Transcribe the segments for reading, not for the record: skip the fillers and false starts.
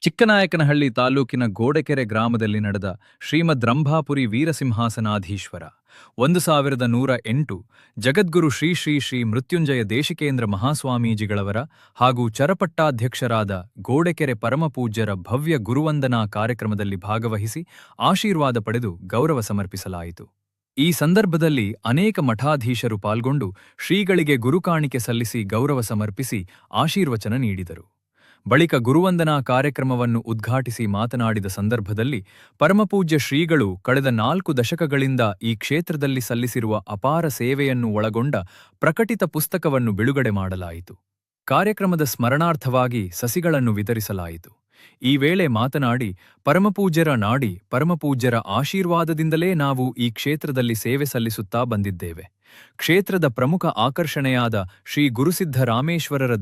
ಚಿಕ್ಕನಾಯಕನಹಳ್ಳಿ ತಾಲೂಕಿನ ಗೋಡೆಕೆರೆ ಗ್ರಾಮದಲ್ಲಿ ನಡೆದ ಶ್ರೀಮದ್ ರಂಭಾಪುರಿ ವೀರಸಿಂಹಾಸನಾಧೀಶ್ವರ 1108 ಜಗದ್ಗುರು ಶ್ರೀ ಶ್ರೀ ಶ್ರೀ ಮೃತ್ಯುಂಜಯ ದೇಶಿಕೇಂದ್ರ ಮಹಾಸ್ವಾಮೀಜಿಗಳವರ ಹಾಗೂ ಚರಪಟ್ಟಾಧ್ಯಕ್ಷರಾದ ಗೋಡೆಕೆರೆ ಪರಮಪೂಜ್ಯರ ಭವ್ಯ ಗುರುವಂದನಾ ಕಾರ್ಯಕ್ರಮದಲ್ಲಿ ಭಾಗವಹಿಸಿ ಆಶೀರ್ವಾದ ಪಡೆದು ಗೌರವ ಸಮರ್ಪಿಸಲಾಯಿತು. ಈ ಸಂದರ್ಭದಲ್ಲಿ ಅನೇಕ ಮಠಾಧೀಶರು ಪಾಲ್ಗೊಂಡು ಶ್ರೀಗಳಿಗೆ ಗುರುಕಾಣಿಕೆ ಸಲ್ಲಿಸಿ ಗೌರವ ಸಮರ್ಪಿಸಿ ಆಶೀರ್ವಚನ ನೀಡಿದರು. ಬಳಿಕ ಗುರುವಂದನಾ ಕಾರ್ಯಕ್ರಮವನ್ನು ಉದ್ಘಾಟಿಸಿ ಮಾತನಾಡಿದ ಸಂದರ್ಭದಲ್ಲಿ ಪರಮಪೂಜ್ಯ ಶ್ರೀಗಳು ಕಳೆದ 4 ದಶಕಗಳಿಂದ ಈ ಕ್ಷೇತ್ರದಲ್ಲಿ ಸಲ್ಲಿಸಿರುವ ಅಪಾರ ಸೇವೆಯನ್ನು ಒಳಗೊಂಡ ಪ್ರಕಟಿತ ಪುಸ್ತಕವನ್ನು ಬಿಡುಗಡೆ ಮಾಡಲಾಯಿತು. ಕಾರ್ಯಕ್ರಮದ ಸ್ಮರಣಾರ್ಥವಾಗಿ ಸಸಿಗಳನ್ನು ವಿತರಿಸಲಾಯಿತು. ಈ ವೇಳೆ ಮಾತನಾಡಿ, ಪರಮಪೂಜ್ಯರ ನಾಡಿ, ಪರಮಪೂಜ್ಯರ ಆಶೀರ್ವಾದದಿಂದಲೇ ನಾವು ಈ ಕ್ಷೇತ್ರದಲ್ಲಿ ಸೇವೆ ಸಲ್ಲಿಸುತ್ತಾ ಬಂದಿದ್ದೇವೆ. ಕ್ಷೇತ್ರದ ಪ್ರಮುಖ ಆಕರ್ಷಣೆಯಾದ ಶ್ರೀ ಗುರುಸಿದ್ಧ ರಾಮೇಶ್ವರರ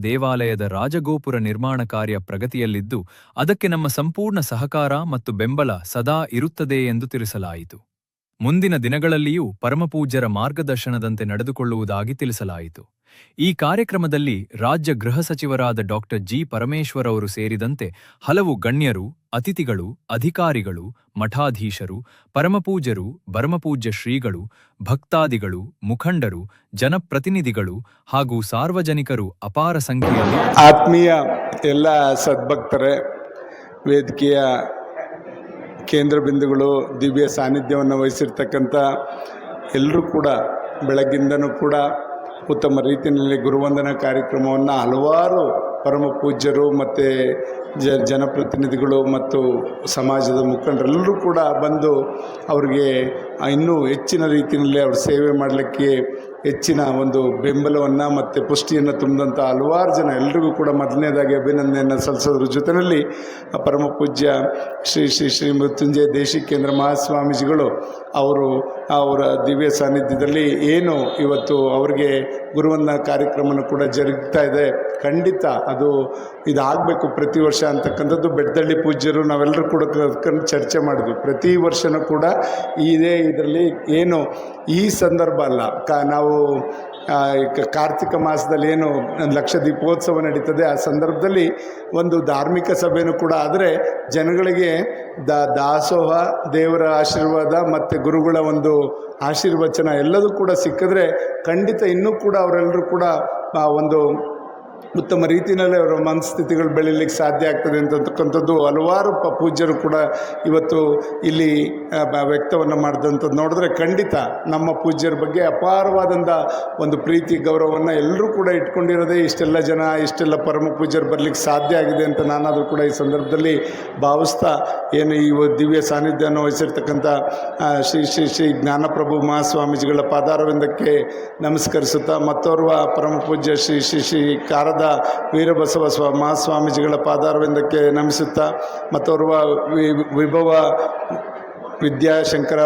ದೇವಾಲಯದ ರಾಜಗೋಪುರ ನಿರ್ಮಾಣ ಕಾರ್ಯ ಪ್ರಗತಿಯಲ್ಲಿದ್ದು, ಅದಕ್ಕೆ ನಮ್ಮ ಸಂಪೂರ್ಣ ಸಹಕಾರ ಮತ್ತು ಬೆಂಬಲ ಸದಾ ಇರುತ್ತದೆ ಎಂದು ತಿಳಿಸಲಾಯಿತು. ಮುಂದಿನ ದಿನಗಳಲ್ಲಿಯೂ ಪರಮಪೂಜ್ಯರ ಮಾರ್ಗದರ್ಶನದಂತೆ ನಡೆದುಕೊಳ್ಳುವುದಾಗಿ ತಿಳಿಸಲಾಯಿತು. ಈ ಕಾರ್ಯಕ್ರಮದಲ್ಲಿ ರಾಜ್ಯ ಗೃಹ ಸಚಿವರಾದ ಡಾ. ಜಿ. ಪರಮೇಶ್ವರ್ ಅವರು ಸೇರಿದಂತೆ ಹಲವು ಗಣ್ಯರು, ಅತಿಥಿಗಳು, ಅಧಿಕಾರಿಗಳು, ಮಠಾಧೀಶರು, ಪರಮಪೂಜ್ಯರು, ಪರಮಪೂಜ್ಯ ಶ್ರೀಗಳು, ಭಕ್ತಾದಿಗಳು, ಮುಖಂಡರು, ಜನಪ್ರತಿನಿಧಿಗಳು ಹಾಗೂ ಸಾರ್ವಜನಿಕರು ಅಪಾರ ಸಂಖ್ಯೆಯಲ್ಲಿ ಆತ್ಮೀಯ ಎಲ್ಲ ಸದ್ಭಕ್ತರೇ, ವೇದಿಕೆಯ ಕೇಂದ್ರ ಬಿಂದುಗಳು, ದಿವ್ಯ ಸಾನ್ನಿಧ್ಯವನ್ನು ವಹಿಸಿರ್ತಕ್ಕಂಥ ಎಲ್ಲರೂ ಕೂಡ ಬೆಳಗ್ಗಿಂದನೂ ಕೂಡ ಉತ್ತಮ ರೀತಿಯಲ್ಲಿ ಗುರುವಂದನಾ ಕಾರ್ಯಕ್ರಮವನ್ನು ಹಲವಾರು ಪರಮ ಪೂಜ್ಯರು ಮತ್ತು ಜನಪ್ರತಿನಿಧಿಗಳು ಮತ್ತು ಸಮಾಜದ ಮುಖಂಡರೆಲ್ಲರೂ ಕೂಡ ಬಂದು ಅವರಿಗೆ ಇನ್ನೂ ಹೆಚ್ಚಿನ ರೀತಿಯಲ್ಲಿ ಅವ್ರ ಸೇವೆ ಮಾಡಲಿಕ್ಕೆ ಹೆಚ್ಚಿನ ಒಂದು ಬೆಂಬಲವನ್ನು ಮತ್ತು ಪುಷ್ಟಿಯನ್ನು ತುಂಬಿದಂಥ ಹಲವಾರು ಜನ ಎಲ್ರಿಗೂ ಕೂಡ ಮೊದಲನೇದಾಗಿ ಅಭಿನಂದನೆಯನ್ನು ಸಲ್ಲಿಸೋದ್ರ ಜೊತೆಯಲ್ಲಿ ಪರಮ ಪೂಜ್ಯ ಶ್ರೀ ಶ್ರೀ ಶ್ರೀ ಮೃತ್ಯುಂಜಯ ದೇಶಿಕೇಂದ್ರ ಮಹಾಸ್ವಾಮೀಜಿಗಳು ಅವರ ದಿವ್ಯ ಸಾನ್ನಿಧ್ಯದಲ್ಲಿ ಏನು ಇವತ್ತು ಅವರಿಗೆ ಗುರುವಂದನಾ ಕಾರ್ಯಕ್ರಮನೂ ಕೂಡ ಜರುಗ್ತಾ ಇದೆ. ಖಂಡಿತ ಅದು ಇದಾಗಬೇಕು ಪ್ರತಿ ವರ್ಷ ಅಂತಕ್ಕಂಥದ್ದು ಬೆಡ್ದಳ್ಳಿ ಪೂಜ್ಯರು ನಾವೆಲ್ಲರೂ ಕೂಡ ಚರ್ಚೆ ಮಾಡಿದ್ವಿ. ಪ್ರತಿ ವರ್ಷವೂ ಕೂಡ ಇದೇ ಇದರಲ್ಲಿ ಏನು ಈ ಸಂದರ್ಭ ಅಲ್ಲ, ನಾವು ಕಾರ್ತಿಕ ಮಾಸದಲ್ಲಿ ಏನು ಲಕ್ಷ ದೀಪೋತ್ಸವ ನಡೀತದೆ, ಆ ಸಂದರ್ಭದಲ್ಲಿ ಒಂದು ಧಾರ್ಮಿಕ ಸಭೆಯೂ ಕೂಡ ಆದರೆ ಜನಗಳಿಗೆ ದಾಸೋಹ, ದೇವರ ಆಶೀರ್ವಾದ ಮತ್ತು ಗುರುಗಳ ಒಂದು ಆಶೀರ್ವಚನ ಎಲ್ಲದೂ ಕೂಡ ಸಿಕ್ಕಿದ್ರೆ ಖಂಡಿತ ಇನ್ನೂ ಕೂಡ ಅವರೆಲ್ಲರೂ ಕೂಡ ಒಂದು ಉತ್ತಮ ರೀತಿಯಲ್ಲಿ ಅವರ ಮನಸ್ಥಿತಿಗಳು ಬೆಳೀಲಿಕ್ಕೆ ಸಾಧ್ಯ ಆಗ್ತದೆ ಅಂತಕ್ಕಂಥದ್ದು ಹಲವಾರು ಪೂಜ್ಯರು ಕೂಡ ಇವತ್ತು ಇಲ್ಲಿ ವ್ಯಕ್ತವನ್ನು ಮಾಡಿದಂಥದ್ದು ನೋಡಿದ್ರೆ ಖಂಡಿತ ನಮ್ಮ ಪೂಜ್ಯರ ಬಗ್ಗೆ ಅಪಾರವಾದಂಥ ಒಂದು ಪ್ರೀತಿ ಗೌರವವನ್ನು ಎಲ್ಲರೂ ಕೂಡ ಇಟ್ಕೊಂಡಿರೋದೇ ಇಷ್ಟೆಲ್ಲ ಪರಮ ಪೂಜ್ಯರು ಬರಲಿಕ್ಕೆ ಸಾಧ್ಯ ಆಗಿದೆ ಅಂತ ನಾನಾದರೂ ಕೂಡ ಈ ಸಂದರ್ಭದಲ್ಲಿ ಭಾವಿಸ್ತಾ ಏನು ಈ ದಿವ್ಯ ಸಾನ್ನಿಧ್ಯವನ್ನು ವಹಿಸಿರ್ತಕ್ಕಂಥ ಶ್ರೀ ಶ್ರೀ ಶ್ರೀ ಜ್ಞಾನಪ್ರಭು ಮಹಾಸ್ವಾಮೀಜಿಗಳ ಪಾದಾರವಿಂದಕ್ಕೆ ನಮಸ್ಕರಿಸುತ್ತಾ ಮತ್ತೋರ್ವ ಪರಮ ಪೂಜ್ಯ ಶ್ರೀ ಶ್ರೀ ಶ್ರೀ ಕಾರದ ವೀರಬಸವ ಮಹಾಸ್ವಾಮೀಜಿಗಳ ಪಾದಾರವಿಂದಕ್ಕೆ ನಮಿಸುತ್ತಾ ಮತ್ತೋರ್ವ ವಿಭವ ವಿದ್ಯಾಶಂಕರ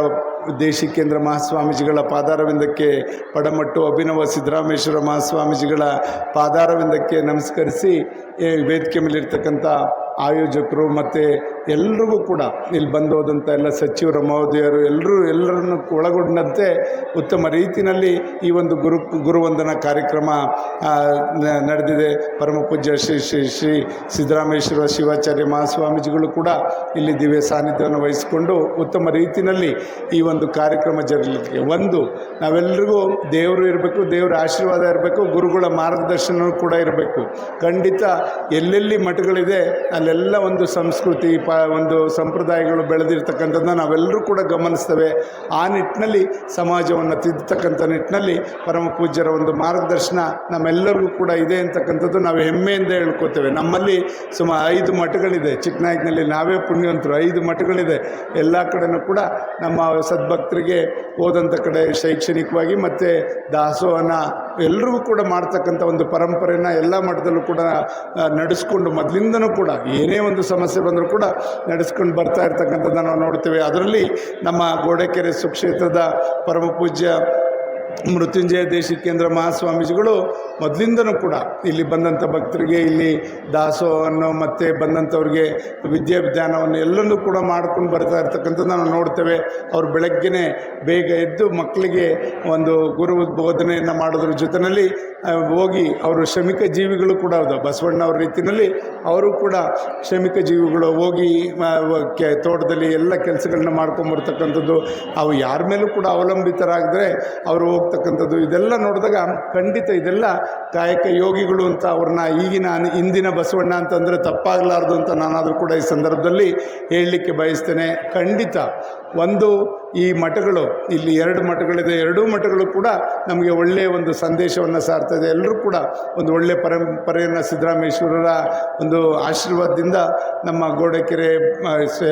ದೇಶಿಕೇಂದ್ರ ಮಹಾಸ್ವಾಮೀಜಿಗಳ ಪಾದಾರವಿಂದಕ್ಕೆ ಪಡಮಟ್ಟು ಅಭಿನವ ಸಿದ್ದರಾಮೇಶ್ವರ ಮಹಾಸ್ವಾಮೀಜಿಗಳ ಪಾದಾರವಿಂದಕ್ಕೆ ನಮಸ್ಕರಿಸಿ ವೇದಿಕೆ ಮೇಲಿರ್ತಕ್ಕಂಥ ಆಯೋಜಕರು ಮತ್ತು ಎಲ್ರಿಗೂ ಕೂಡ ಇಲ್ಲಿ ಬಂದು ಹೋದಂಥ ಎಲ್ಲ ಸಚಿವರು ಮಹೋದಯರು ಎಲ್ಲರನ್ನು ಒಳಗೊಂಡಂತೆ ಉತ್ತಮ ರೀತಿಯಲ್ಲಿ ಈ ಒಂದು ಗುರುವಂದನಾ ಕಾರ್ಯಕ್ರಮ ನಡೆದಿದೆ. ಪರಮ ಪೂಜ್ಯ ಶ್ರೀ ಶ್ರೀ ಶ್ರೀ ಸಿದ್ದರಾಮೇಶ್ವರ ಶಿವಾಚಾರ್ಯ ಮಹಾಸ್ವಾಮೀಜಿಗಳು ಕೂಡ ಇಲ್ಲಿ ದಿವ್ಯ ಸಾನ್ನಿಧ್ಯವನ್ನು ವಹಿಸಿಕೊಂಡು ಉತ್ತಮ ರೀತಿಯಲ್ಲಿ ಈ ಒಂದು ಕಾರ್ಯಕ್ರಮ ಜರಗಲಿಕ್ಕೆ ನಾವೆಲ್ಲರಿಗೂ ದೇವರು ಇರಬೇಕು, ದೇವರ ಆಶೀರ್ವಾದ ಇರಬೇಕು, ಗುರುಗಳ ಮಾರ್ಗದರ್ಶನ ಕೂಡ ಇರಬೇಕು. ಖಂಡಿತ ಎಲ್ಲೆಲ್ಲಿ ಮಠಗಳಿದೆ ಅಲ್ಲೆಲ್ಲ ಒಂದು ಸಂಸ್ಕೃತಿ ಒಂದು ಸಂಪ್ರದಾಯಗಳು ಬೆಳೆದಿರ್ತಕ್ಕಂಥದ್ದನ್ನ ನಾವೆಲ್ಲರೂ ಕೂಡ ಗಮನಿಸ್ತೇವೆ. ಆ ನಿಟ್ಟಿನಲ್ಲಿ ಸಮಾಜವನ್ನು ತಿದ್ದತಕ್ಕಂಥ ನಿಟ್ಟಿನಲ್ಲಿ ಪರಮ ಪೂಜ್ಯರ ಒಂದು ಮಾರ್ಗದರ್ಶನ ನಮ್ಮೆಲ್ಲರಿಗೂ ಕೂಡ ಇದೆ ಅಂತಕ್ಕಂಥದ್ದು ನಾವು ಹೆಮ್ಮೆಯಿಂದ ಹೇಳ್ಕೊತೇವೆ. ನಮ್ಮಲ್ಲಿ ಸುಮಾರು 5 ಮಠಗಳಿದೆ. ಚಿಕ್ಕನಾಯಕನಲ್ಲಿ ನಾವೇ ಪುಣ್ಯವಂತರು, 5 ಮಠಗಳಿದೆ. ಎಲ್ಲ ಕಡೆನೂ ಕೂಡ ನಮ್ಮ ಸದ್ಭಕ್ತರಿಗೆ ಹೋದಂಥ ಕಡೆ ಶೈಕ್ಷಣಿಕವಾಗಿ ಮತ್ತು ದಾಸೋಹನ ಎಲ್ಲರಿಗೂ ಕೂಡ ಮಾಡ್ತಕ್ಕಂಥ ಒಂದು ಪರಂಪರೆನ ಎಲ್ಲ ಮಠದಲ್ಲೂ ಕೂಡ ನಡೆಸ್ಕೊಂಡು ಮೊದಲಿಂದನೂ ಕೂಡ ಏನೇ ಒಂದು ಸಮಸ್ಯೆ ಬಂದರೂ ಕೂಡ ನಡೆಸ್ಕೊಂಡು ಬರ್ತಾ ಇರ್ತಕ್ಕಂಥದ್ದನ್ನು ನಾವು ನೋಡ್ತೇವೆ. ಅದರಲ್ಲಿ ನಮ್ಮ ಗೋಡೆಕೆರೆ ಸುಕ್ಷೇತ್ರದ ಪರಮ ಪೂಜ್ಯ ಮೃತ್ಯುಂಜಯ ದೇಶಿಕೇಂದ್ರ ಮಹಾಸ್ವಾಮೀಜಿಗಳು ಮೊದಲಿಂದನೂ ಕೂಡ ಇಲ್ಲಿ ಬಂದಂಥ ಭಕ್ತರಿಗೆ ಇಲ್ಲಿ ದಾಸೋಹವನ್ನು ಮತ್ತು ಬಂದಂಥವ್ರಿಗೆ ವಿದ್ಯಾಭ್ಯಾನವನ್ನು ಎಲ್ಲನೂ ಕೂಡ ಮಾಡ್ಕೊಂಡು ಬರ್ತಾ ಇರ್ತಕ್ಕಂಥದ್ದು ನಾವು ನೋಡ್ತೇವೆ. ಅವರು ಬೆಳಗ್ಗೆನೇ ಬೇಗ ಎದ್ದು ಮಕ್ಕಳಿಗೆ ಒಂದು ಗುರು ಬೋಧನೆಯನ್ನು ಮಾಡೋದ್ರ ಜೊತೆಯಲ್ಲಿ ಹೋಗಿ ಅವರು ಶ್ರಮಿಕ ಜೀವಿಗಳು ಕೂಡ ಹೌದು. ಬಸವಣ್ಣವ್ರ ರೀತಿಯಲ್ಲಿ ಅವರು ಕೂಡ ಶ್ರಮಿಕ ಜೀವಿಗಳು ಹೋಗಿ ತೋಟದಲ್ಲಿ ಎಲ್ಲ ಕೆಲಸಗಳನ್ನ ಮಾಡ್ಕೊಂಬರ್ತಕ್ಕಂಥದ್ದು, ಅವು ಯಾರ ಮೇಲೂ ಕೂಡ ಅವಲಂಬಿತರಾಗಿದ್ರೆ ಅವರು ಹೋಗ್ತಕ್ಕಂಥದ್ದು, ಇದೆಲ್ಲ ನೋಡಿದಾಗ ಖಂಡಿತ ಇದೆಲ್ಲ ಕಾಯಕ ಯೋಗಿಗಳು ಅಂತ ಅವ್ರನ್ನ ಇಂದಿನ ಬಸವಣ್ಣ ಅಂತಂದರೆ ತಪ್ಪಾಗಲಾರ್ದು ಅಂತ ನಾನಾದರೂ ಕೂಡ ಈ ಸಂದರ್ಭದಲ್ಲಿ ಹೇಳಲಿಕ್ಕೆ ಬಯಸ್ತೇನೆ. ಖಂಡಿತ ಒಂದು ಈ ಮಠಗಳು, ಇಲ್ಲಿ 2 ಮಠಗಳಿದೆ, 2 ಮಠಗಳು ಕೂಡ ನಮಗೆ ಒಳ್ಳೆಯ ಒಂದು ಸಂದೇಶವನ್ನು ಸಾರ್ತದೆ. ಎಲ್ಲರೂ ಕೂಡ ಒಂದು ಒಳ್ಳೆಯ ಪರಂಪರೆಯನ್ನು ಸಿದ್ದರಾಮೇಶ್ವರರ ಒಂದು ಆಶೀರ್ವಾದದಿಂದ ನಮ್ಮ ಗೋಡೆಕೆರೆ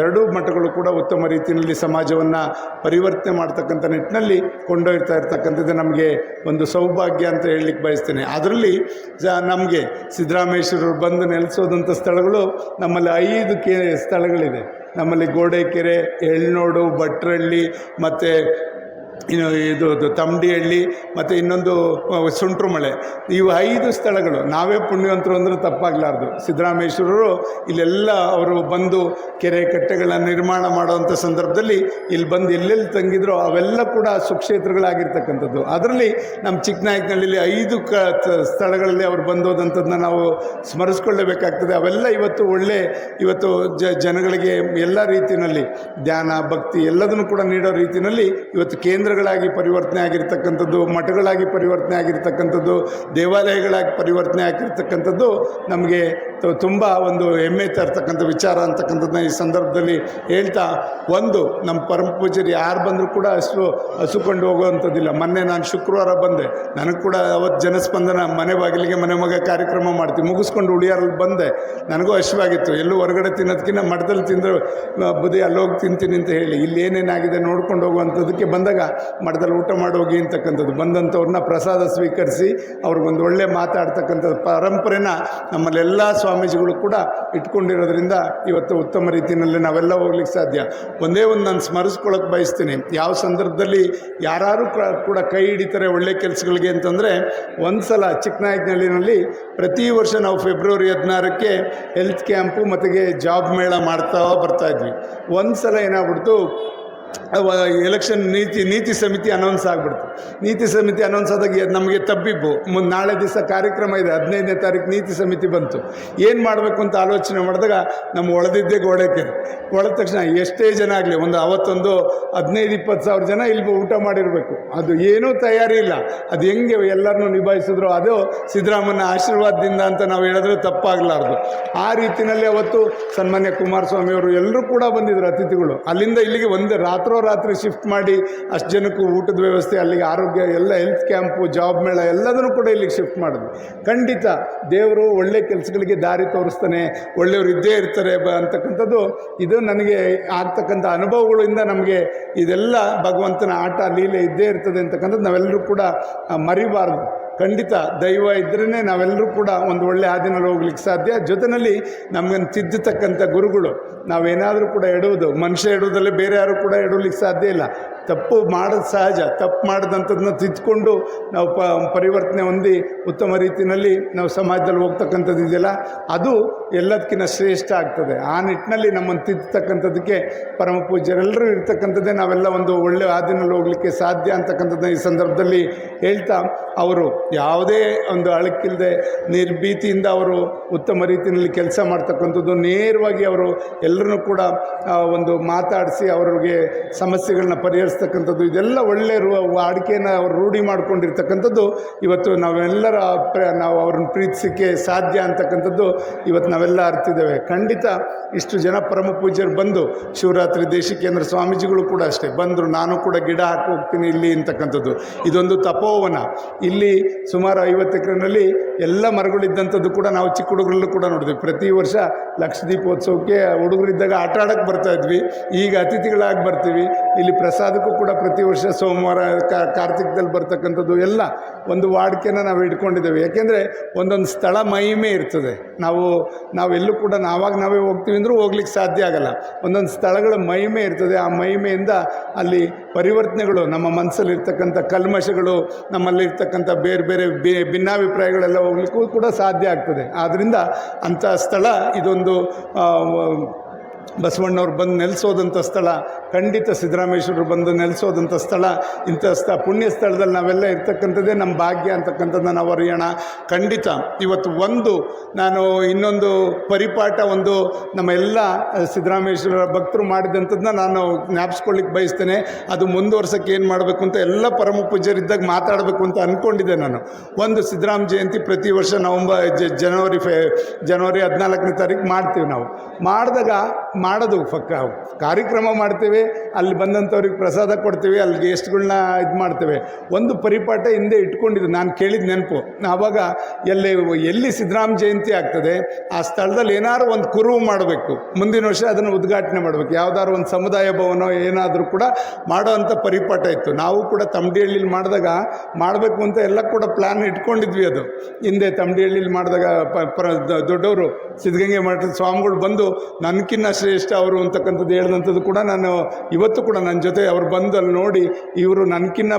2 ಮಠಗಳು ಕೂಡ ಉತ್ತಮ ರೀತಿಯಲ್ಲಿ ಸಮಾಜವನ್ನು ಪರಿವರ್ತನೆ ಮಾಡ್ತಕ್ಕಂಥ ನಿಟ್ಟಿನಲ್ಲಿ ಕೊಂಡೊಯ್ತಾ ಇರ್ತಕ್ಕಂಥದ್ದು ನಮಗೆ ಒಂದು ಸೌಭಾಗ್ಯ ಅಂತ ಹೇಳಲಿಕ್ಕೆ ಬಯಸ್ತೇನೆ. ಅದರಲ್ಲಿ ನಮಗೆ ಸಿದ್ದರಾಮೇಶ್ವರರು ಬಂದು ನೆಲೆಸೋದಂಥ ಸ್ಥಳಗಳು ನಮ್ಮಲ್ಲಿ 5 ಸ್ಥಳಗಳಿದೆ. ನಮ್ಮಲ್ಲಿ ಗೋಡೆಕೆರೆ, ಎಳ್ನೋಡು, ಭಟ್ರಹಳ್ಳಿ ಮತ್ತು ಇದು ತಮಡಿಹಳ್ಳಿ ಮತ್ತು ಇನ್ನೊಂದು ಸುಂಟ್ರುಮಳೆ, ಇವು 5 ಸ್ಥಳಗಳು. ನಾವೇ ಪುಣ್ಯವಂತರು ಅಂದರೆ ತಪ್ಪಾಗಲಾರ್ದು. ಸಿದ್ದರಾಮೇಶ್ವರರು ಇಲ್ಲೆಲ್ಲ ಅವರು ಬಂದು ಕೆರೆ ಕಟ್ಟೆಗಳ ನಿರ್ಮಾಣ ಮಾಡುವಂಥ ಸಂದರ್ಭದಲ್ಲಿ ಇಲ್ಲಿ ಬಂದು ಎಲ್ಲೆಲ್ಲಿ ತಂಗಿದ್ರೋ ಅವೆಲ್ಲ ಕೂಡ ಸುಕ್ಷೇತ್ರಗಳಾಗಿರ್ತಕ್ಕಂಥದ್ದು. ಅದರಲ್ಲಿ ನಮ್ಮ ಚಿಕ್ಕನಾಯಕನಹಳ್ಳಿಲಿ 5 ಸ್ಥಳಗಳಲ್ಲಿ ಅವರು ಬಂದೋದಂಥದ್ದನ್ನ ನಾವು ಸ್ಮರಿಸ್ಕೊಳ್ಳಬೇಕಾಗ್ತದೆ. ಅವೆಲ್ಲ ಇವತ್ತು ಜನಗಳಿಗೆ ಎಲ್ಲ ರೀತಿಯಲ್ಲಿ ಧ್ಯಾನ, ಭಕ್ತಿ ಎಲ್ಲದನ್ನು ಕೂಡ ನೀಡೋ ರೀತಿಯಲ್ಲಿ ಇವತ್ತು ಕೇಂದ್ರಗಳಾಗಿ ಪರಿವರ್ತನೆ ಆಗಿರ್ತಕ್ಕಂಥದ್ದು, ಮಠಗಳಾಗಿ ಪರಿವರ್ತನೆ ಆಗಿರ್ತಕ್ಕಂಥದ್ದು, ದೇವಾಲಯಗಳಾಗಿ ಪರಿವರ್ತನೆ ಆಗಿರ್ತಕ್ಕಂಥದ್ದು ನಮಗೆ ತುಂಬ ಒಂದು ಹೆಮ್ಮೆ ತರ್ತಕ್ಕಂಥ ವಿಚಾರ ಅಂತಕ್ಕಂಥದ್ದನ್ನ ಈ ಸಂದರ್ಭದಲ್ಲಿ ಹೇಳ್ತಾ, ಒಂದು ನಮ್ಮ ಪರಮ ಪೂಜ್ಯರು ಯಾರು ಬಂದರೂ ಕೂಡ ಹಸುಕೊಂಡು ಹೋಗುವಂಥದ್ದಿಲ್ಲ. ಮೊನ್ನೆ ನಾನು ಶುಕ್ರವಾರ ಬಂದೆ, ನನಗೆ ಕೂಡ ಅವತ್ತು ಜನಸ್ಪಂದನ ಮನೆ ಬಾಗಿಲಿಗೆ ಮನೆ ಮಗ ಕಾರ್ಯಕ್ರಮ ಮಾಡ್ತೀವಿ, ಮುಗಿಸ್ಕೊಂಡು ಉಳಿಯಾರಲ್ಲಿ ಬಂದೆ. ನನಗೂ ಹಸಿವಾಗಿತ್ತು, ಎಲ್ಲೂ ಹೊರಗಡೆ ತಿನ್ನೋದಕ್ಕಿಂತ ಮಠದಲ್ಲಿ ತಿಂದರೆ ಬುದ್ಧಿ ಅಲ್ಲೋಗಿ ತಿಂತೀನಿ ಅಂತ ಹೇಳಿ ಇಲ್ಲಿ ಏನೇನಾಗಿದೆ ನೋಡ್ಕೊಂಡು ಹೋಗುವಂಥದ್ದಕ್ಕೆ ಬಂದಾಗ ಮಠದಲ್ಲಿ ಊಟ ಮಾಡೋಗಿ ಅಂತಕ್ಕಂಥದ್ದು, ಬಂದಂಥವ್ರನ್ನ ಪ್ರಸಾದ ಸ್ವೀಕರಿಸಿ ಅವ್ರಿಗೊಂದು ಒಳ್ಳೆ ಮಾತಾಡ್ತಕ್ಕಂಥ ಪರಂಪರೆನ ನಮ್ಮಲ್ಲೆಲ್ಲ ಸ್ವಾಮೀಜಿಗಳು ಕೂಡ ಇಟ್ಕೊಂಡಿರೋದ್ರಿಂದ ಇವತ್ತು ಉತ್ತಮ ರೀತಿಯಲ್ಲಿ ನಾವೆಲ್ಲ ಹೋಗ್ಲಿಕ್ಕೆ ಸಾಧ್ಯ. ಒಂದೇ ಒಂದು ನಾನು ಸ್ಮರಿಸ್ಕೊಳ್ಳೋಕೆ ಬಯಸ್ತೀನಿ, ಯಾವ ಸಂದರ್ಭದಲ್ಲಿ ಯಾರು ಕೂಡ ಕೈ ಹಿಡಿತಾರೆ ಒಳ್ಳೆ ಕೆಲಸಗಳಿಗೆ ಅಂತಂದರೆ, ಒಂದು ಸಲ ಚಿಕ್ಕನಾಯಕನಹಳ್ಳಿನಲ್ಲಿ ಪ್ರತಿ ವರ್ಷ ನಾವು ಫೆಬ್ರವರಿ 16ಕ್ಕೆ ಹೆಲ್ತ್ ಕ್ಯಾಂಪು ಮತ್ತು ಜಾಬ್ ಮೇಳ ಮಾಡ್ತಾ ಬರ್ತಾಯಿದ್ವಿ. ಒಂದು ಸಲ ಏನಾಗ್ಬಿಡ್ತು, ಎಲೆಕ್ಷನ್ ನೀತಿ ಸಮಿತಿ ಅನೌನ್ಸ್ ಆಗಿಬಿಡ್ತು. ನೀತಿ ಸಮಿತಿ ಅನೌನ್ಸ್ ಆದಾಗ ನಮಗೆ ತಬ್ಬಿಬ್ಬು, ನಾಳೆ ದಿವಸ ಕಾರ್ಯಕ್ರಮ ಇದೆ, 15ನೇ ತಾರೀಕು ನೀತಿ ಸಮಿತಿ ಬಂತು. ಏನು ಮಾಡಬೇಕು ಅಂತ ಆಲೋಚನೆ ಮಾಡಿದಾಗ ನಮ್ಮ ಒಳದಿದ್ದೇ ಗೋಡೆಕೆರೆ. ಒಳದ ತಕ್ಷಣ ಎಷ್ಟೇ ಜನ ಆಗಲಿ, ಅವತ್ತೊಂದು 15-20 ಸಾವಿರ ಜನ ಇಲ್ಲಿ ಊಟ ಮಾಡಿರಬೇಕು. ಅದು ಏನೂ ತಯಾರಿ ಇಲ್ಲ. ಅದು ಹೆಂಗೆ ಎಲ್ಲರನ್ನೂ ನಿಭಾಯಿಸಿದ್ರು, ಅದು ಸಿದ್ದರಾಮಯ್ಯನ ಆಶೀರ್ವಾದದಿಂದ ಅಂತ ನಾವು ಹೇಳಿದ್ರೆ ತಪ್ಪಾಗಲಾರ್ದು. ಆ ರೀತಿಯಲ್ಲಿ ಅವತ್ತು ಸನ್ಮಾನ್ಯ ಕುಮಾರಸ್ವಾಮಿಯವರು ಎಲ್ಲರೂ ಕೂಡ ಬಂದಿದ್ದರು, ಅತಿಥಿಗಳು. ಅಲ್ಲಿಂದ ಇಲ್ಲಿಗೆ ಒಂದು ರಾತ್ರಿ ಶಿಫ್ಟ್ ಮಾಡಿ ಅಷ್ಟು ಜನಕ್ಕೂ ಊಟದ ವ್ಯವಸ್ಥೆ, ಅಲ್ಲಿಗೆ ಆರೋಗ್ಯ ಎಲ್ಲ ಹೆಲ್ತ್ ಕ್ಯಾಂಪು, ಜಾಬ್ ಮೇಳ ಎಲ್ಲದನ್ನು ಕೂಡ ಇಲ್ಲಿಗೆ ಶಿಫ್ಟ್ ಮಾಡಿದ್ವಿ. ಖಂಡಿತ ದೇವರು ಒಳ್ಳೆ ಕೆಲಸಗಳಿಗೆ ದಾರಿ ತೋರಿಸ್ತಾನೆ, ಒಳ್ಳೆಯವರು ಇದ್ದೇ ಇರ್ತಾರೆ ಅಂತಕ್ಕಂಥದ್ದು ಇದು ನನಗೆ ಆಗ್ತಕ್ಕಂಥ ಅನುಭವಗಳಿಂದ ನಮಗೆ ಇದೆಲ್ಲ ಭಗವಂತನ ಆಟ ಲೀಲೆ ಇದ್ದೇ ಇರ್ತದೆ ಅಂತಕ್ಕಂಥದ್ದು ನಾವೆಲ್ಲರೂ ಕೂಡ ಮರಿಬಾರ್ದು. ಖಂಡಿತ ದೈವ ಇದ್ರೇ ನಾವೆಲ್ಲರೂ ಕೂಡ ಒಂದು ಒಳ್ಳೆ ಹಾದಿನಲ್ಲಿ ಹೋಗ್ಲಿಕ್ಕೆ ಸಾಧ್ಯ. ಜೊತೆಯಲ್ಲಿ ನಮಗನ್ನು ತಿದ್ದತಕ್ಕಂಥ ಗುರುಗಳು, ನಾವೇನಾದರೂ ಕೂಡ ಎಡುವುದು, ಮನುಷ್ಯ ಎಡುವುದಲ್ಲೇ ಬೇರೆ ಯಾರು ಕೂಡ ಎಡಲಿಕ್ಕೆ ಸಾಧ್ಯ ಇಲ್ಲ. ತಪ್ಪು ಮಾಡೋದು ಸಹಜ, ತಪ್ಪು ಮಾಡಿದಂಥದ್ದನ್ನ ತಿದ್ದುಕೊಂಡು ನಾವು ಪರಿವರ್ತನೆ ಹೊಂದಿ ಉತ್ತಮ ರೀತಿಯಲ್ಲಿ ನಾವು ಸಮಾಜದಲ್ಲಿ ಹೋಗ್ತಕ್ಕಂಥದ್ದು ಇದೆಯಲ್ಲ, ಅದು ಎಲ್ಲದಕ್ಕಿಂತ ಶ್ರೇಷ್ಠ ಆಗ್ತದೆ. ಆ ನಿಟ್ಟಿನಲ್ಲಿ ನಮ್ಮನ್ನು ತಿದ್ದತಕ್ಕಂಥದ್ದಕ್ಕೆ ಪರಮ ಪೂಜ್ಯರೆಲ್ಲರೂ ಇರ್ತಕ್ಕಂಥದ್ದೇ ನಾವೆಲ್ಲ ಒಂದು ಒಳ್ಳೆಯ ಹಾದಿನಲ್ಲಿ ಹೋಗಲಿಕ್ಕೆ ಸಾಧ್ಯ ಅಂತಕ್ಕಂಥದ್ದನ್ನ ಈ ಸಂದರ್ಭದಲ್ಲಿ ಹೇಳ್ತಾ, ಅವರು ಯಾವುದೇ ಒಂದು ಅಳಕಿಲ್ಲದೆ ನಿರ್ಭೀತಿಯಿಂದ ಅವರು ಉತ್ತಮ ರೀತಿಯಲ್ಲಿ ಕೆಲಸ ಮಾಡ್ತಕ್ಕಂಥದ್ದು, ನೇರವಾಗಿ ಅವರು ಎಲ್ಲರನ್ನೂ ಕೂಡ ಒಂದು ಮಾತಾಡಿಸಿ ಅವ್ರಿಗೆ ಸಮಸ್ಯೆಗಳನ್ನ ಪರಿಹರಿಸ್ತಕ್ಕಂಥದ್ದು, ಇದೆಲ್ಲ ಒಳ್ಳೆಯ ಅಡಿಕೆಯನ್ನು ಅವರು ರೂಢಿ ಮಾಡ್ಕೊಂಡಿರ್ತಕ್ಕಂಥದ್ದು ಇವತ್ತು ನಾವು ಅವ್ರನ್ನ ಪ್ರೀತಿಸಲಿಕ್ಕೆ ಸಾಧ್ಯ ಅಂತಕ್ಕಂಥದ್ದು ಇವತ್ತು ನಾವೆಲ್ಲ ಅರ್ತಿದ್ದೇವೆ. ಖಂಡಿತ ಇಷ್ಟು ಜನ ಪರಮ ಪೂಜ್ಯರು ಬಂದು, ಶಿವರಾತ್ರಿ ದೇಶಿಕೇಂದ್ರ ಸ್ವಾಮೀಜಿಗಳು ಕೂಡ ಅಷ್ಟೇ ಬಂದರು, ನಾನು ಕೂಡ ಗಿಡ ಹಾಕಿ ಹೋಗ್ತೀನಿ ಇಲ್ಲಿ ಅಂತಕ್ಕಂಥದ್ದು. ಇದೊಂದು ತಪೋವನ. ಇಲ್ಲಿ ಸುಮಾರು 50 ಎಕರೆನಲ್ಲಿ ಎಲ್ಲ ಮರಗಳಿದ್ದಂಥದ್ದು ಕೂಡ ನಾವು ಚಿಕ್ಕ ಹುಡುಗರಲ್ಲೂ ಕೂಡ ನೋಡಿದ್ವಿ. ಪ್ರತಿ ವರ್ಷ ಲಕ್ಷದೀಪೋತ್ಸವಕ್ಕೆ ಹುಡುಗರಿದ್ದಾಗ ಆಟ ಆಡೋಕ್ಕೆ ಬರ್ತಾಯಿದ್ವಿ, ಈಗ ಅತಿಥಿಗಳಾಗಿ ಬರ್ತೀವಿ. ಇಲ್ಲಿ ಪ್ರಸಾದ ಅದಕ್ಕೂ ಕೂಡ ಪ್ರತಿ ವರ್ಷ ಸೋಮವಾರ ಕಾರ್ತಿಕದಲ್ಲಿ ಬರ್ತಕ್ಕಂಥದ್ದು ಎಲ್ಲ ಒಂದು ವಾಡಿಕೆನ ನಾವು ಇಟ್ಕೊಂಡಿದ್ದೇವೆ. ಯಾಕೆಂದರೆ ಒಂದೊಂದು ಸ್ಥಳ ಮಹಿಮೆ ಇರ್ತದೆ. ನಾವೆಲ್ಲೂ ಕೂಡ ನಾವೇ ಹೋಗ್ತೀವಿ ಅಂದರೂ ಹೋಗ್ಲಿಕ್ಕೆ ಸಾಧ್ಯ ಆಗಲ್ಲ. ಒಂದೊಂದು ಸ್ಥಳಗಳ ಮಹಿಮೆ ಇರ್ತದೆ. ಆ ಮಹಿಮೆಯಿಂದ ಅಲ್ಲಿ ಪರಿವರ್ತನೆಗಳು, ನಮ್ಮ ಮನಸ್ಸಲ್ಲಿರ್ತಕ್ಕಂಥ ಕಲ್ಮಶಗಳು, ನಮ್ಮಲ್ಲಿರ್ತಕ್ಕಂಥ ಬೇರೆ ಬೇರೆ ಭಿನ್ನಾಭಿಪ್ರಾಯಗಳೆಲ್ಲ ಹೋಗ್ಲಿಕ್ಕೂ ಕೂಡ ಸಾಧ್ಯ ಆಗ್ತದೆ. ಆದ್ದರಿಂದ ಅಂಥ ಸ್ಥಳ ಇದೊಂದು ಬಸವಣ್ಣವ್ರು ಬಂದು ನೆಲೆಸೋದಂಥ ಸ್ಥಳ, ಖಂಡಿತ ಸಿದ್ದರಾಮೇಶ್ವರರು ಬಂದು ನೆಲೆಸೋದಂಥ ಸ್ಥಳ. ಇಂಥ ಪುಣ್ಯ ಸ್ಥಳದಲ್ಲಿ ನಾವೆಲ್ಲ ಇರ್ತಕ್ಕಂಥದ್ದೇ ನಮ್ಮ ಭಾಗ್ಯ ಅಂತಕ್ಕಂಥದ್ದನ್ನ ನಾವು ಅರಿಯೋಣ. ಖಂಡಿತ ಇವತ್ತು ನಾನು ಇನ್ನೊಂದು ಪರಿಪಾಠ ನಮ್ಮ ಎಲ್ಲ ಸಿದ್ದರಾಮೇಶ್ವರ ಭಕ್ತರು ಮಾಡಿದಂಥದ್ದನ್ನ ನಾನು ಜ್ಞಾಪಿಸ್ಕೊಳ್ಳಿಕ್ಕೆ ಬಯಸ್ತೇನೆ. ಅದು ಮುಂದುವರ್ಸೋಕ್ಕೆ ಏನು ಮಾಡಬೇಕು ಅಂತ ಎಲ್ಲ ಪರಮ ಪೂಜ್ಯರಿದ್ದಾಗ ಮಾತಾಡಬೇಕು ಅಂತ ಅಂದ್ಕೊಂಡಿದ್ದೆ ನಾನು. ಸಿದ್ದರಾಮ ಜಯಂತಿ ಪ್ರತಿ ವರ್ಷ ಜನವರಿ 14ನೇ ತಾರೀಕು ಮಾಡ್ತೀವಿ. ನಾವು ಮಾಡೋದು ಕಾರ್ಯಕ್ರಮ ಮಾಡ್ತೇವೆ, ಅಲ್ಲಿ ಬಂದಂಥವ್ರಿಗೆ ಪ್ರಸಾದ ಕೊಡ್ತೀವಿ, ಅಲ್ಲಿ ಗೆಸ್ಟ್ಗಳನ್ನ ಇದು ಮಾಡ್ತೇವೆ. ಒಂದು ಪರಿಪಾಠ ಹಿಂದೆ ಇಟ್ಕೊಂಡಿದ್ದು ನಾನು ಕೇಳಿದ ನೆನಪು. ಆವಾಗ ಎಲ್ಲಿ ಸಿದ್ದರಾಮ ಜಯಂತಿ ಆಗ್ತದೆ ಆ ಸ್ಥಳದಲ್ಲಿ ಏನಾದ್ರು ಒಂದು ಕುರುವು ಮಾಡಬೇಕು. ಮುಂದಿನ ವರ್ಷ ಅದನ್ನು ಉದ್ಘಾಟನೆ ಮಾಡಬೇಕು. ಯಾವುದಾದ್ರು ಒಂದು ಸಮುದಾಯ ಭವನ ಏನಾದರೂ ಕೂಡ ಮಾಡೋ ಅಂಥ ಪರಿಪಾಠ ಇತ್ತು. ನಾವು ಕೂಡ ತಮಡಿಹಳ್ಳಿಲಿ ಮಾಡಿದಾಗ ಮಾಡಬೇಕು ಅಂತ ಎಲ್ಲ ಕೂಡ ಪ್ಲ್ಯಾನ್ ಇಟ್ಕೊಂಡಿದ್ವಿ. ಅದು ಹಿಂದೆ ತಮಡಿಹಳ್ಳಿಲಿ ಮಾಡಿದಾಗ ದೊಡ್ಡವರು ಸಿದ್ಧಗಂಗೆ ಮಠದ ಸ್ವಾಮಿಗಳು ಬಂದು ನನಗಿನ್ನ ಶ್ರೇಷ್ಠ ಅವರು ಅಂತಕ್ಕಂಥದ್ದು ಹೇಳಿದಂಥದ್ದು ಕೂಡ ನಾನು ಇವತ್ತು ಕೂಡ ನನ್ನ ಜೊತೆ ಅವ್ರು ಬಂದು ಅಲ್ಲಿ ನೋಡಿ ಇವರು ನನಗಿನ್ನ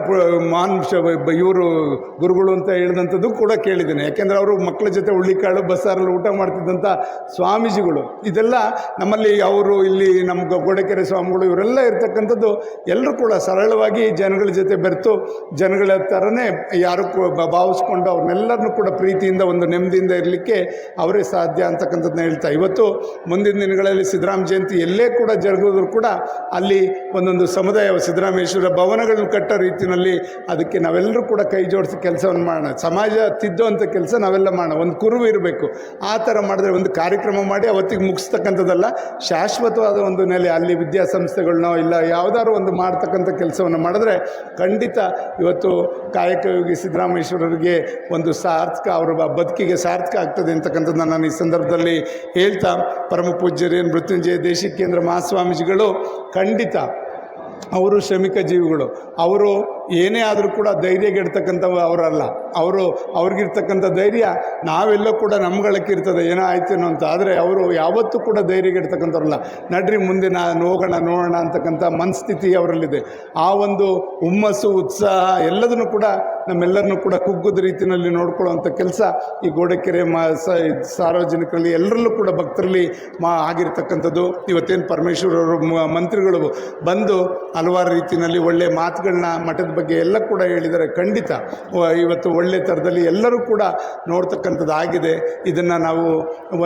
ಇವರು ಗುರುಗಳು ಅಂತ ಹೇಳಿದಂಥದ್ದು ಕೂಡ ಕೇಳಿದ್ದೇನೆ. ಯಾಕೆಂದರೆ ಅವರು ಮಕ್ಕಳ ಜೊತೆ ಹುಳ್ಳಿಕಾಳು ಬಸ್ಸಾರಲ್ಲಿ ಊಟ ಮಾಡ್ತಿದ್ದಂಥ ಸ್ವಾಮೀಜಿಗಳು. ಇದೆಲ್ಲ ನಮ್ಮಲ್ಲಿ ಅವರು ಇಲ್ಲಿ ನಮ್ಮ ಗೋಡೆಕೆರೆ ಸ್ವಾಮಿಗಳು ಇವರೆಲ್ಲ ಇರ್ತಕ್ಕಂಥದ್ದು ಎಲ್ಲರೂ ಕೂಡ ಸರಳವಾಗಿ ಜನಗಳ ಜೊತೆ ಬೆರೆತು ಜನಗಳ ಥರನೇ ಯಾರು ಭಾವಿಸ್ಕೊಂಡು ಅವ್ರನ್ನೆಲ್ಲರನ್ನೂ ಕೂಡ ಪ್ರೀತಿಯಿಂದ ಒಂದು ನೆಮ್ಮದಿಯಿಂದ ಇರಲಿಕ್ಕೆ ಅವರೇ ಸಾಧ್ಯ ಅಂತಕ್ಕಂಥದ್ದನ್ನ ಹೇಳ್ತಾ, ಇವತ್ತು ಮುಂದಿನ ದಿನಗಳಲ್ಲಿ ಸಿದ್ದರಾಮ ಜಯಂತಿ ಎಲ್ಲೇ ಕೂಡ ಜರುಗಿದ್ರು ಕೂಡ ಅಲ್ಲಿ ಒಂದೊಂದು ಸಮುದಾಯ ಸಿದ್ದರಾಮೇಶ್ವರ ಭವನಗಳನ್ನು ಕಟ್ಟೋ ರೀತಿಯಲ್ಲಿ ಅದಕ್ಕೆ ನಾವೆಲ್ಲರೂ ಕೂಡ ಕೈ ಜೋಡಿಸಿ ಕೆಲಸವನ್ನು ಮಾಡೋಣ. ಸಮಾಜ ತಿದ್ದುವಂಥ ಕೆಲಸ ನಾವೆಲ್ಲ ಮಾಡೋಣ. ಒಂದು ಕುರುವು ಇರಬೇಕು. ಆ ಥರ ಮಾಡಿದ್ರೆ ಒಂದು ಕಾರ್ಯಕ್ರಮ ಮಾಡಿ ಅವತ್ತಿಗೆ ಮುಗಿಸ್ತಕ್ಕಂಥದ್ದಲ್ಲ, ಶಾಶ್ವತವಾದ ಒಂದು ನೆಲೆ ಅಲ್ಲಿ ವಿದ್ಯಾಸಂಸ್ಥೆಗಳನ್ನೋ ಇಲ್ಲ ಯಾವುದಾದ್ರು ಒಂದು ಮಾಡ್ತಕ್ಕಂಥ ಕೆಲಸವನ್ನು ಮಾಡಿದ್ರೆ ಖಂಡಿತ ಇವತ್ತು ಕಾಯಕಯೋಗಿ ಸಿದ್ದರಾಮೇಶ್ವರರಿಗೆ ಒಂದು ಸಾರ್ಥಕ, ಅವರ ಬದುಕಿಗೆ ಸಾರ್ಥಕ ಆಗ್ತದೆ ಅಂತಕ್ಕಂಥದ್ದನ್ನು ನಾನು ಈ ಸಂದರ್ಭದಲ್ಲಿ ಹೇಳ್ತಾ, ಪರಮ ಪೂಜ್ಯರೇ ಮೃತ್ಯುಂಜಯ ದೇಶಿಕೇಂದ್ರ ಮಹಾಸ್ವಾಮೀಜಿಗಳು ಖಂಡಿತ ಅವರು ಶ್ರಮಿಕ ಜೀವಿಗಳು. ಅವರು ಏನೇ ಆದರೂ ಕೂಡ ಧೈರ್ಯಗೆಡ್ತಕ್ಕಂಥವು ಅವರಲ್ಲ. ಅವ್ರಿಗಿರ್ತಕ್ಕಂಥ ಧೈರ್ಯ ನಾವೆಲ್ಲೋ ಕೂಡ ನಮ್ಗಳಕ್ಕೆ ಇರ್ತದೆ, ಏನೋ ಆಯ್ತೇನೋ ಅಂತ. ಆದರೆ ಅವರು ಯಾವತ್ತೂ ಕೂಡ ಧೈರ್ಯಗೆಡ್ತಕ್ಕಂಥವ್ರಲ್ಲ. ನಡ್ರಿ ಮುಂದೆ ಹೋಗೋಣ ನೋಡೋಣ ಅಂತಕ್ಕಂಥ ಮನಸ್ಥಿತಿ ಅವರಲ್ಲಿದೆ. ಆ ಒಂದು ಹುಮ್ಮಸ್ಸು ಉತ್ಸಾಹ ಎಲ್ಲದನ್ನು ಕೂಡ ನಮ್ಮೆಲ್ಲರನ್ನೂ ಕೂಡ ಕುಗ್ಗದ ರೀತಿಯಲ್ಲಿ ನೋಡ್ಕೊಳ್ಳುವಂಥ ಕೆಲಸ ಈ ಗೋಡೆಕೆರೆ ಸಾರ್ವಜನಿಕರಲ್ಲಿ ಎಲ್ಲರಲ್ಲೂ ಕೂಡ ಭಕ್ತರಲ್ಲಿ ಆಗಿರ್ತಕ್ಕಂಥದ್ದು. ಇವತ್ತೇನು ಪರಮೇಶ್ವರವರು ಮಂತ್ರಿಗಳು ಬಂದು ಹಲವಾರು ರೀತಿಯಲ್ಲಿ ಒಳ್ಳೆಯ ಮಾತುಗಳನ್ನ ಮಠದ ಬಗ್ಗೆ ಎಲ್ಲ ಕೂಡ ಹೇಳಿದ್ದಾರೆ. ಖಂಡಿತ ಇವತ್ತು ಒಳ್ಳೆ ಥರದಲ್ಲಿ ಎಲ್ಲರೂ ಕೂಡ ನೋಡ್ತಕ್ಕಂಥದ್ದು ಆಗಿದೆ. ಇದನ್ನು ನಾವು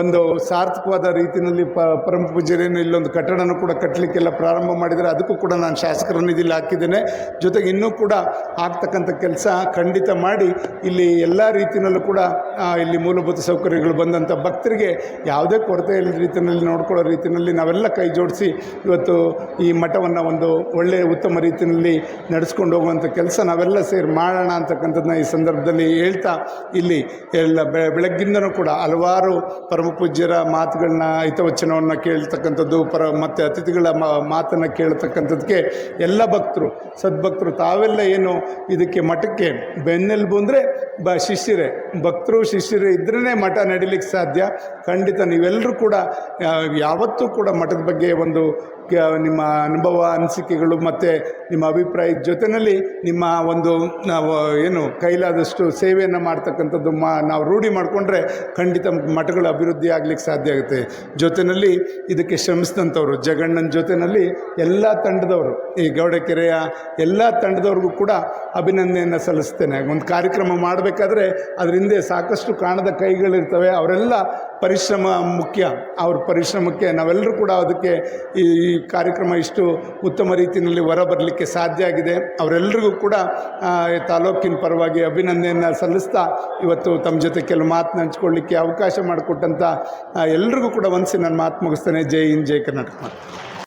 ಒಂದು ಸಾರ್ಥಕವಾದ ರೀತಿಯಲ್ಲಿ ಪರಮ ಪೂಜ್ಯರೇನು ಇಲ್ಲೊಂದು ಕಟ್ಟಡನೂ ಕೂಡ ಕಟ್ಟಲಿಕ್ಕೆಲ್ಲ ಪ್ರಾರಂಭ ಮಾಡಿದರೆ ಅದಕ್ಕೂ ಕೂಡ ನಾನು ಶಾಸಕರ ನಿಧಿಯಲ್ಲಿ ಹಾಕಿದ್ದೇನೆ. ಜೊತೆಗೆ ಇನ್ನೂ ಕೂಡ ಆಗ್ತಕ್ಕಂಥ ಕೆಲಸ ಖಂಡಿತ ಮಾಡಿ ಇಲ್ಲಿ ಎಲ್ಲ ರೀತಿಯಲ್ಲೂ ಕೂಡ ಇಲ್ಲಿ ಮೂಲಭೂತ ಸೌಕರ್ಯಗಳು ಬಂದಂಥ ಭಕ್ತರಿಗೆ ಯಾವುದೇ ಕೊರತೆ ಇಲ್ಲದ ರೀತಿಯಲ್ಲಿ ನೋಡ್ಕೊಳ್ಳೋ ರೀತಿಯಲ್ಲಿ ನಾವೆಲ್ಲ ಕೈ ಜೋಡಿಸಿ ಇವತ್ತು ಈ ಮಠವನ್ನು ಒಂದು ಒಳ್ಳೆಯ ಉತ್ತಮ ರೀತಿಯಲ್ಲಿ ನಡೆಸ್ಕೊಂಡು ಹೋಗುವಂಥ ಕೆಲಸ ನಾವೆಲ್ಲ ಸೇರಿ ಮಾಡೋಣ ಅಂತಕ್ಕಂಥದ್ದನ್ನ ಈ ಸಂದರ್ಭದಲ್ಲಿ ಹೇಳ್ತಾ, ಇಲ್ಲಿ ಎಲ್ಲ ಬೆಳಗ್ಗಿಂದನೂ ಕೂಡ ಹಲವಾರು ಪರಮ ಪೂಜ್ಯರ ಮಾತುಗಳನ್ನ ಹಿತವಚನವನ್ನು ಕೇಳ್ತಕ್ಕಂಥದ್ದು, ಮತ್ತು ಅತಿಥಿಗಳ ಮಾತನ್ನು ಕೇಳ್ತಕ್ಕಂಥದ್ದಕ್ಕೆ ಎಲ್ಲ ಭಕ್ತರು ಸದ್ಭಕ್ತರು ತಾವೆಲ್ಲ ಏನು ಇದಕ್ಕೆ ಮಠಕ್ಕೆ ಬೆನ್ನೆಲುಬು ಅಂದರೆ ಶಿಷ್ಯರೇ, ಭಕ್ತರು ಶಿಷ್ಯರೇ ಇದ್ರೇ ಮಠ ನಡೀಲಿಕ್ಕೆ ಸಾಧ್ಯ. ಖಂಡಿತ ನೀವೆಲ್ಲರೂ ಕೂಡ ಯಾವತ್ತೂ ಕೂಡ ಮಠದ ಬಗ್ಗೆ ಒಂದು ನಿಮ್ಮ ಅನುಭವ ಅನಿಸಿಕೆಗಳು ಮತ್ತು ನಿಮ್ಮ ಅಭಿಪ್ರಾಯದ ಜೊತೆಯಲ್ಲಿ ನಿಮ್ಮ ಒಂದು ನಾವು ಏನು ಕೈಲಾದಷ್ಟು ಸೇವೆಯನ್ನು ಮಾಡ್ತಕ್ಕಂಥದ್ದು ನಾವು ರೂಢಿ ಮಾಡಿಕೊಂಡ್ರೆ ಖಂಡಿತ ಮಠಗಳು ಅಭಿವೃದ್ಧಿ ಆಗಲಿಕ್ಕೆ ಸಾಧ್ಯ ಆಗುತ್ತೆ. ಜೊತೆಯಲ್ಲಿ ಇದಕ್ಕೆ ಶ್ರಮಿಸಿದಂಥವ್ರು ಜಗಣ್ಣನ ಜೊತೆಯಲ್ಲಿ ಎಲ್ಲ ತಂಡದವರು, ಈ ಗೌಡಕೆರೆಯ ಎಲ್ಲ ತಂಡದವ್ರಿಗೂ ಕೂಡ ಅಭಿನಂದನೆಯನ್ನು ಸಲ್ಲಿಸ್ತೇನೆ. ಒಂದು ಕಾರ್ಯಕ್ರಮ ಮಾಡಬೇಕಾದ್ರೆ ಅದ್ರ ಹಿಂದೆ ಸಾಕಷ್ಟು ಕಾಣದ ಕೈಗಳಿರ್ತವೆ. ಅವರೆಲ್ಲ ಪರಿಶ್ರಮ ಮುಖ್ಯ. ಅವ್ರ ಪರಿಶ್ರಮಕ್ಕೆ ನಾವೆಲ್ಲರೂ ಕೂಡ ಅದಕ್ಕೆ ಈ ಕಾರ್ಯಕ್ರಮ ಇಷ್ಟು ಉತ್ತಮ ರೀತಿಯಲ್ಲಿ ಹೊರಬರಲಿಕ್ಕೆ ಸಾಧ್ಯ ಆಗಿದೆ. ಅವರೆಲ್ಲರಿಗೂ ಕೂಡ ತಾಲೂಕಿನ ಪರವಾಗಿ ಅಭಿನಂದನೆಯನ್ನು ಸಲ್ಲಿಸ್ತಾ ಇವತ್ತು ತಮ್ಮ ಜೊತೆ ಕೆಲವು ಮಾತನ್ನ ಹಂಚ್ಕೊಳ್ಳಿಕ್ಕೆ ಅವಕಾಶ ಮಾಡಿಕೊಟ್ಟಂಥ ಎಲ್ರಿಗೂ ಕೂಡ ಒಂದ್ಸಿ ನಾನು ಮಾತು ಮುಗಿಸ್ತೇನೆ. ಜೈ ಹಿಂದ್, ಜೈ ಕರ್ನಾಟಕ.